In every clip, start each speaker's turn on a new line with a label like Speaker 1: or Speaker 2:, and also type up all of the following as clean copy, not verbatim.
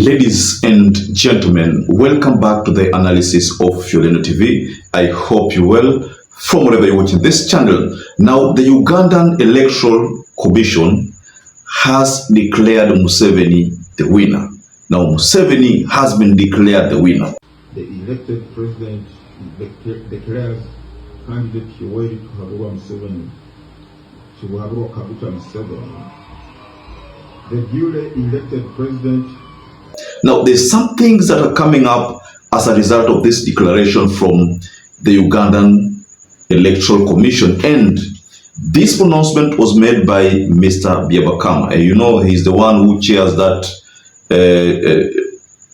Speaker 1: Ladies and gentlemen, welcome back to the analysis of YOLENO TV. I hope you're well from wherever you're watching this channel. Now, the Ugandan Electoral Commission has declared Museveni the winner. Now, Museveni has been declared the winner.
Speaker 2: The elected president declares candidate YOLENO Museveni Museveni. The duly elected president.
Speaker 1: Now, there's some things that are coming up as a result of this declaration from the Ugandan Electoral Commission, and this pronouncement was made by Mr. Byabakama. You know, he's the one who chairs that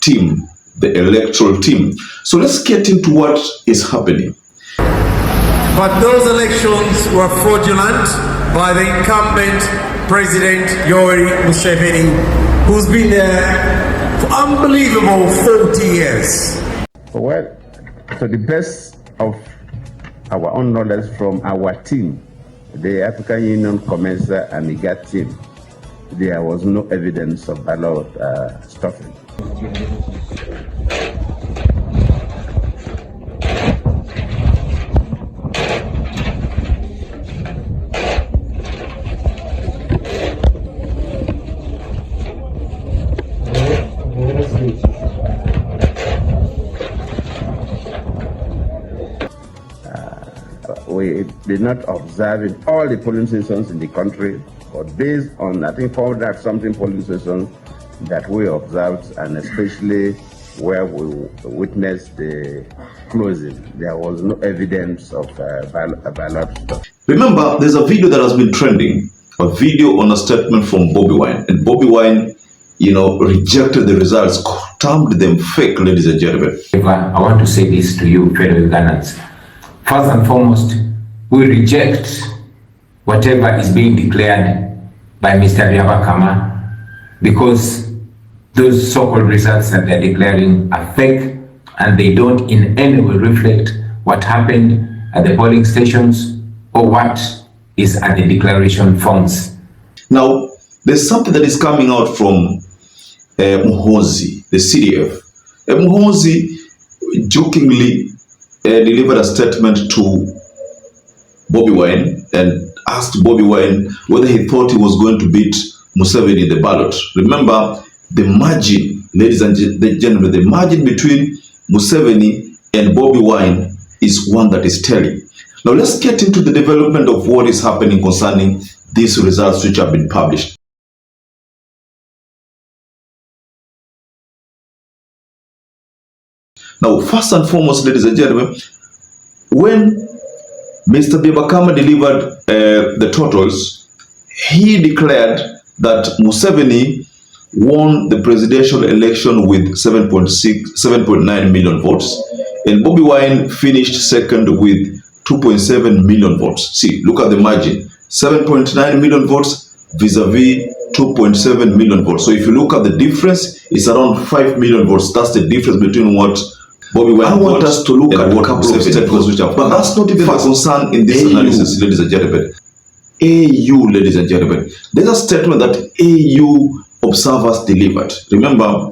Speaker 1: team, the electoral team. So let's get into what is happening.
Speaker 3: But those elections were fraudulent by the incumbent President Yoweri Museveni, who's been there for unbelievable 40 years.
Speaker 4: Well, to the best of our own knowledge from our team, the African Union Commencer and IGAD team, there was no evidence of ballot stuffing. We did not observe in all the polling stations in the country, but based on, I think, 400 something polling stations that we observed, and especially where we witnessed the closing, there was no evidence of ballot stuff.
Speaker 1: Remember, there's a video that has been trending, a video on a statement from Bobi Wine, and Bobi Wine, rejected the results, termed them fake, ladies and gentlemen.
Speaker 5: I want to say this to you, fellow Ugandans. First and foremost, we reject whatever is being declared by Mr. Byabakama, because those so-called results that they're declaring are fake, and they don't in any way reflect what happened at the polling stations or what is at the declaration forms.
Speaker 1: Now, there's something that is coming out from Muhoozi, the CDF. Muhoozi jokingly delivered a statement to Bobi Wine and asked Bobi Wine whether he thought he was going to beat Museveni in the ballot. Remember, the margin, ladies and gentlemen, the margin between Museveni and Bobi Wine is one that is telling. Now, let's get into the development of what is happening concerning these results which have been published. Now, first and foremost, ladies and gentlemen, when Mr. Byabakama delivered the totals, he declared that Museveni won the presidential election with 7.9 million votes, and Bobi Wine finished second with 2.7 million votes. See, look at the margin, 7.9 million votes vis-a-vis 2.7 million votes. So if you look at the difference, it's around 5 million votes. That's the difference between what Bobi Wine. I want us to look at a couple of statements which are, but that's not even the concern in this analysis, ladies and gentlemen. AU, ladies and gentlemen, there's a statement that AU observers delivered. Remember,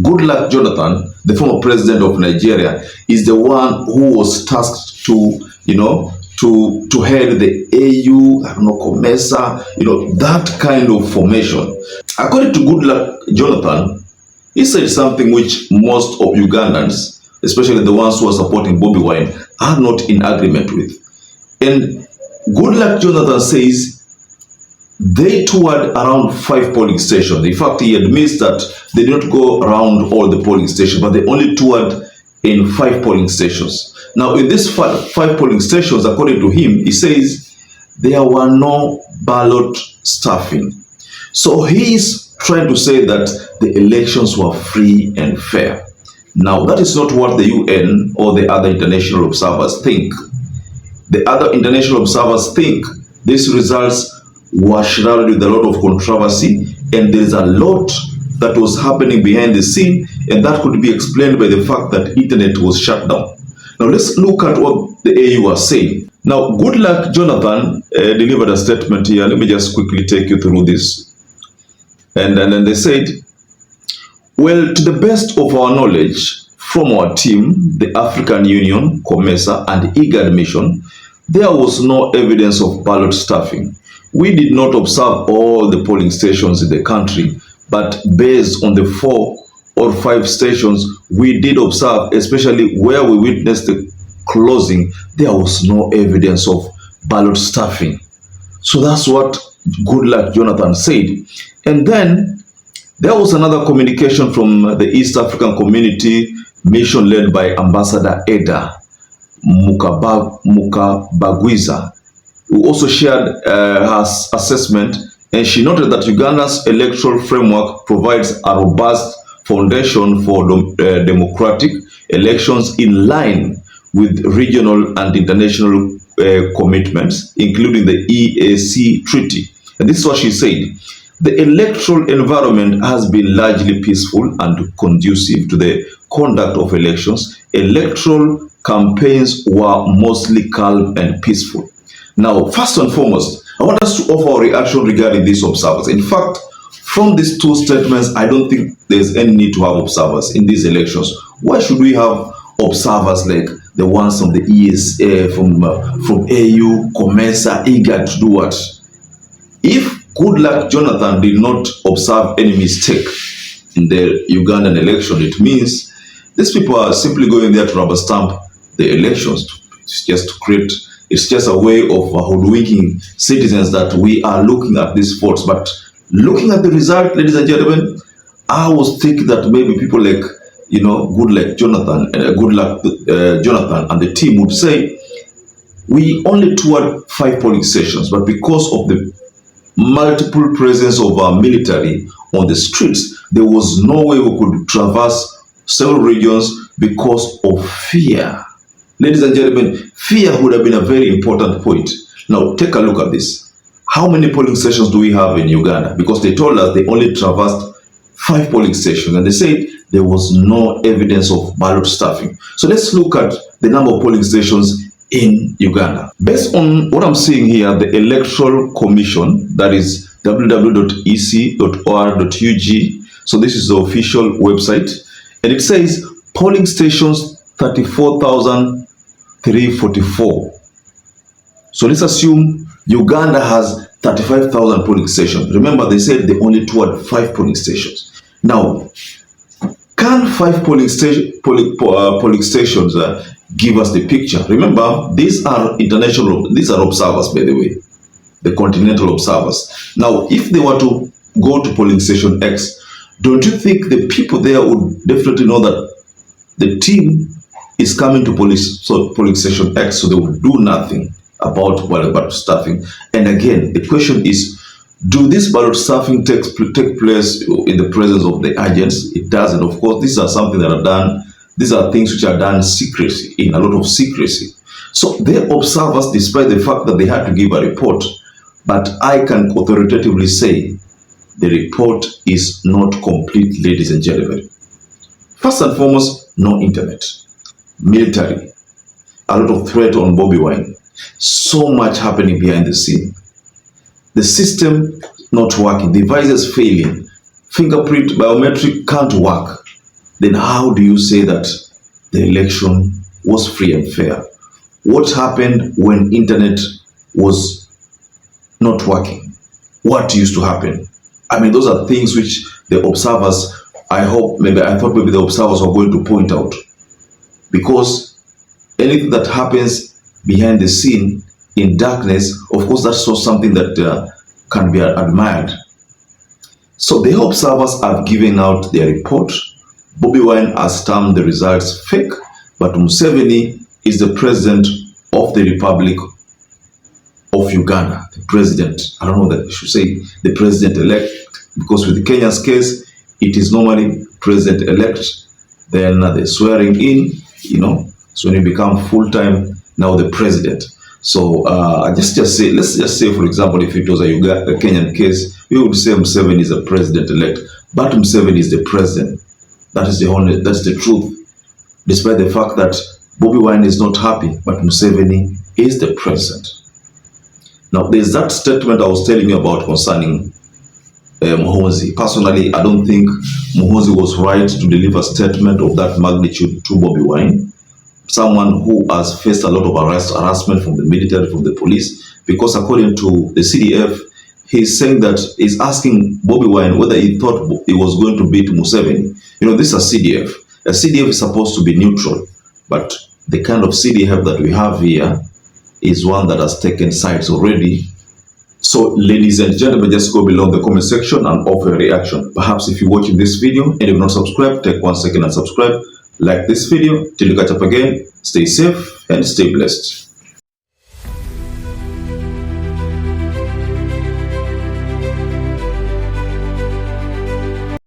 Speaker 1: Goodluck Jonathan, the former president of Nigeria, is the one who was tasked to, to head the AU, COMESA, that kind of formation. According to Goodluck Jonathan, he said something which most of Ugandans, especially the ones who are supporting Bobi Wine, are not in agreement with. And Goodluck Jonathan says they toured around 5 polling stations. In fact, he admits that they did not go around all the polling stations, but they only toured in 5 polling stations. Now, in these 5 polling stations, according to him, he says there were no ballot stuffing. So he is trying to say that the elections were free and fair. Now, that is not what the UN or the other international observers think. The other international observers think these results were shrouded with a lot of controversy, and there's a lot that was happening behind the scene, and that could be explained by the fact that internet was shut down. Now, let's look at what the AU are saying. Now, Goodluck Jonathan delivered a statement here. Let me just quickly take you through this. And then they said, Well, to the best of our knowledge, from our team, the African Union, COMESA, and IGAD mission, there was no evidence of ballot stuffing. We did not observe all the polling stations in the country, but based on the 4 or 5 stations we did observe, especially where we witnessed the closing, there was no evidence of ballot stuffing. So that's what Goodluck Jonathan said. And then there was another communication from the East African Community mission led by Ambassador Eda Mukabagwiza, who also shared her assessment, and she noted that Uganda's electoral framework provides a robust foundation for democratic elections in line with regional and international commitments, including the EAC Treaty. And this is what she said. The electoral environment has been largely peaceful and conducive to the conduct of elections. Electoral campaigns were mostly calm and peaceful. Now, first and foremost, I want us to offer our reaction regarding these observers. In fact, from these 2 statements, I don't think there's any need to have observers in these elections. Why should we have observers like the ones from the ESA, from AU, COMESA, IGAD to do what? If Goodluck Jonathan did not observe any mistake in the Ugandan election, it means these people are simply going there to rubber stamp the elections. It's just a way of hoodwinking citizens that we are looking at these votes. But looking at the result, ladies and gentlemen, I was thinking that maybe people like, Goodluck Jonathan and the team would say, we only toured 5 polling stations, but because of the multiple presence of our military on the streets, there was no way we could traverse several regions because of fear. Ladies and gentlemen, fear would have been a very important point. Now, take a look at this. How many polling stations do we have in Uganda? Because they told us they only traversed 5 polling stations, and they said there was no evidence of ballot stuffing. So let's look at the number of polling stations in Uganda. Based on what I'm seeing here, the Electoral Commission, that is www.ec.or.ug. So this is the official website, and it says polling stations 34,344. So let's assume Uganda has 35,000 polling stations. Remember, they said they only toured 5 polling stations. Now, can 5 polling stations give us the picture? Remember, these are observers, by the way, the continental observers. Now, if they were to go to polling station X, don't you think the people there would definitely know that the team is coming to polling station X, so they would do nothing about ballot stuffing? And again, the question is, do this ballot stuffing take place in the presence of the agents? It doesn't. Of course, these are something that are done. These are things which are done secrecy, in a lot of secrecy. So they're observers, despite the fact that they had to give a report. But I can authoritatively say the report is not complete, ladies and gentlemen. First and foremost, no internet, military, a lot of threat on Bobi Wine, so much happening behind the scene. The system not working, devices failing, fingerprint biometric can't work. Then how do you say that the election was free and fair? What happened when internet was not working? What used to happen? I mean, those are things which the observers, I thought maybe the observers were going to point out. Because anything that happens behind the scene in darkness, of course, that's not something that can be admired. So the observers have given out their report. Bobi Wine has termed the results fake, but Museveni is the president of the Republic of Uganda. The president, I don't know that I should say the president-elect, because with Kenya's case, it is normally president-elect, then the swearing in, so when you become full-time, now the president. So let's just say, for example, if it was a Kenyan case, we would say Museveni is the president-elect, but Museveni is the president. That's the truth. Despite the fact that Bobi Wine is not happy, but Museveni is the president. Now, there's that statement I was telling you about concerning Muhoozi. Personally, I don't think Muhoozi was right to deliver a statement of that magnitude to Bobi Wine, someone who has faced a lot of harassment from the military, from the police, because according to the CDF, he's saying that he's asking Bobi Wine whether he thought he was going to beat Museveni. You know, this is a CDF. A CDF is supposed to be neutral, but the kind of CDF that we have here is one that has taken sides already. So, ladies and gentlemen, just go below in the comment section and offer a reaction. Perhaps if you're watching this video and you've not subscribed, take 1 second and subscribe. Like this video. Till you catch up again, stay safe and stay blessed.